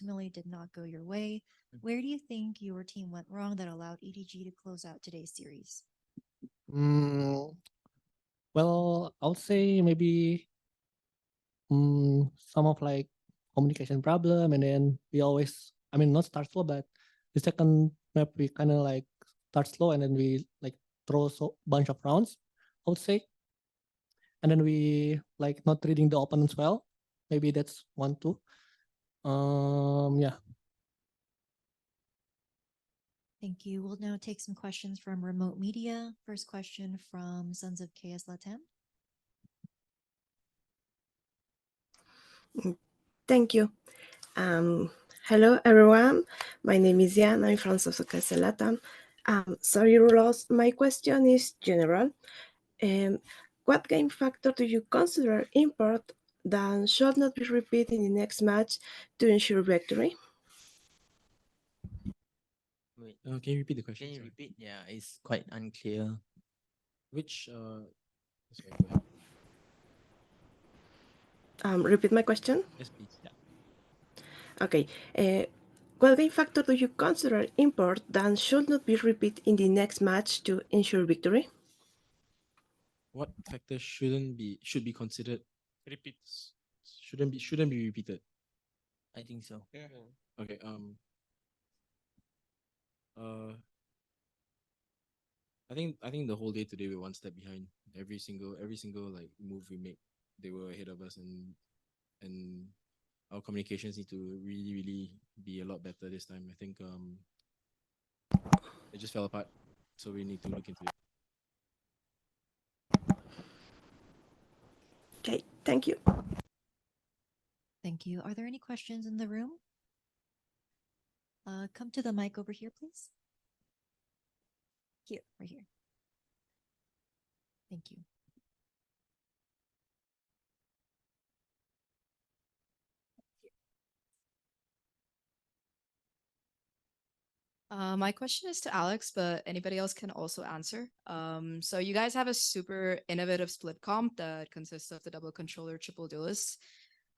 ultimately did not go your way. Where do you think your team went wrong that allowed EDG to close out today's series? Mm, well, I'll say maybe some of like communication problem, and then we always, I mean, not start slow, but the second map we kind of like start slow, and then we like throw so bunch of rounds, I would say, and then we like not reading the opponents well. Maybe that's one too. Yeah. Thank you. We'll now take some questions from remote media. First question from Sons of KS Latam. Thank you. Hello, everyone. My name is Jan. I'm from South Latam. Sorry, Rolos. My question is general. What game factor do you consider import that should not be repeated in the next match to ensure victory? Wait, Can you repeat the question? can you Sorry. repeat? Yeah, it's quite unclear. Which sorry, go ahead. Repeat my question. Yes, please. Yeah. Okay. What game factor do you consider import that should not be repeated in the next match to ensure victory? What factor should be considered Repeats. shouldn't be repeated? I think so. Yeah. Okay. Uh, I think the whole day today we're one step behind. Every single like move we make, they were ahead of us, and our communications need to really be a lot better this time. I think it just fell apart, so we need to look into it. Okay, thank you. Thank you. Are there any questions in the room? Come to the mic over here, please. Here, right here. Thank you. My question is to Alex, but anybody else can also answer. So you guys have a super innovative split comp that consists of the double controller, triple duelist.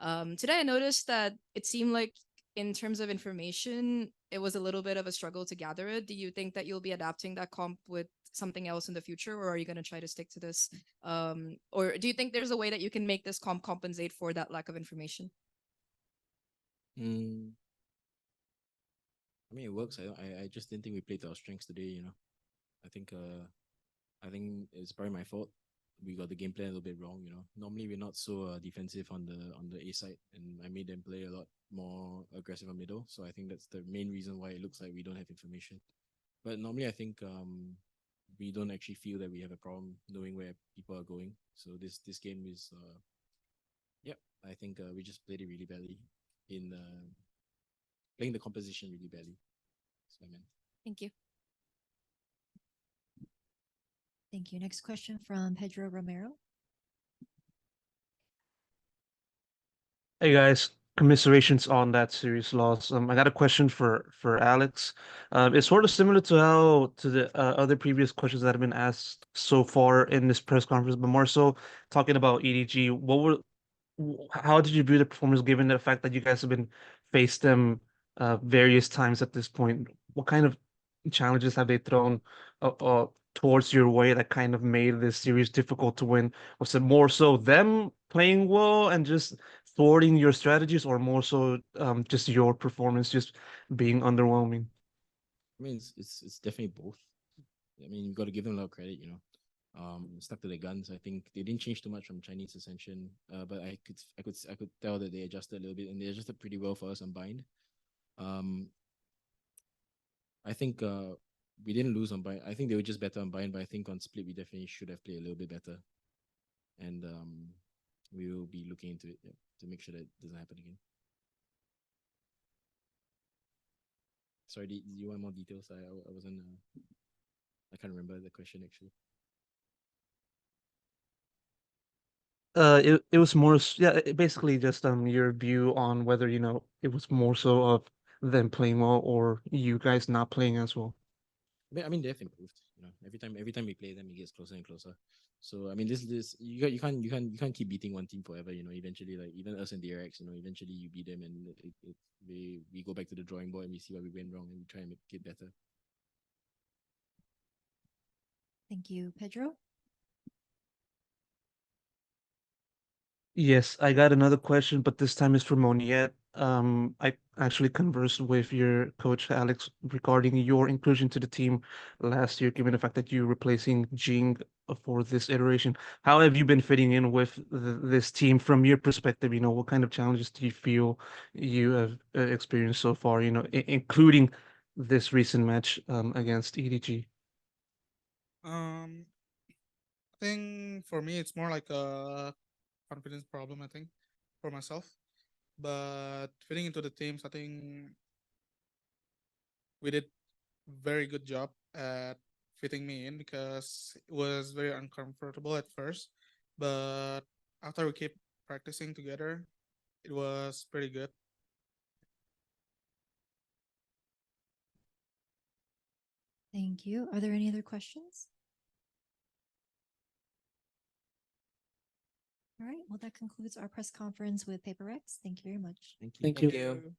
Today I noticed that it seemed like in terms of information, it was a little bit of a struggle to gather it. Do you think that you'll be adapting that comp with something else in the future, or are you going to try to stick to this? Or do you think there's a way that you can make this comp compensate for that lack of information? I mean, it works. I just didn't think we played to our strengths today. You know, I think it's probably my fault. We got the game plan a little bit wrong. You know, normally we're not so defensive on the A side, and I made them play a lot more aggressive on middle. So I think that's the main reason why it looks like we don't have information. But normally I think we don't actually feel that we have a problem knowing where people are going. So this game is yep. I think we just played it really badly in playing the composition really badly. That's what I meant. Thank you. Thank you. Next question from Pedro Romero. Hey guys, commiserations on that series loss. I got a question for Alex. It's sort of similar to how to the other previous questions that have been asked so far in this press conference, but more so talking about EDG. How did you view the performance given the fact that you guys have been faced them various times at this point? What kind of challenges have they thrown towards your way that kind of made this series difficult to win? Was it more so them playing well and just thwarting your strategies, or more so just your performance just being underwhelming? I mean, it's definitely both. I mean, you got to give them a lot of credit. You know, stuck to their guns. I think they didn't change too much from Chinese Ascension, but I could tell that they adjusted a little bit, and they adjusted pretty well for us on bind. I think we didn't lose on bind. I think they were just better on bind, but I think on split we definitely should have played a little bit better, and we will be looking into it to make sure that it doesn't happen again. Sorry, do you want more details? I wasn't. I can't remember the question actually. It was more basically just your view on whether it was more so of them playing well or you guys not playing as well. I mean they've improved. You know, every time we play them, it gets closer and closer. So I mean, this you can't keep beating one team forever. You know, eventually, like even us and PRX, you know, eventually you beat them, and we go back to the drawing board and we see what we went wrong and we try and make it better. Thank you, Pedro. Yes, I got another question, but this time is for Moniette. I actually conversed with your coach Alex regarding your inclusion to the team last year, given the fact that you're replacing Jing for this iteration. How have you been fitting in with this team from your perspective? You know, what kind of challenges do you feel you have experienced so far? You know, including this recent match against EDG. Um, I think for me, it's more like a confidence problem, I think, for myself. But fitting into the teams, I think we did very good job at fitting me in because it was very uncomfortable at first. But after we keep practicing together, it was pretty good. Thank you. Are there any other questions? All right. Well, that concludes our press conference with PaperX. Thank you very much. Thank you. you.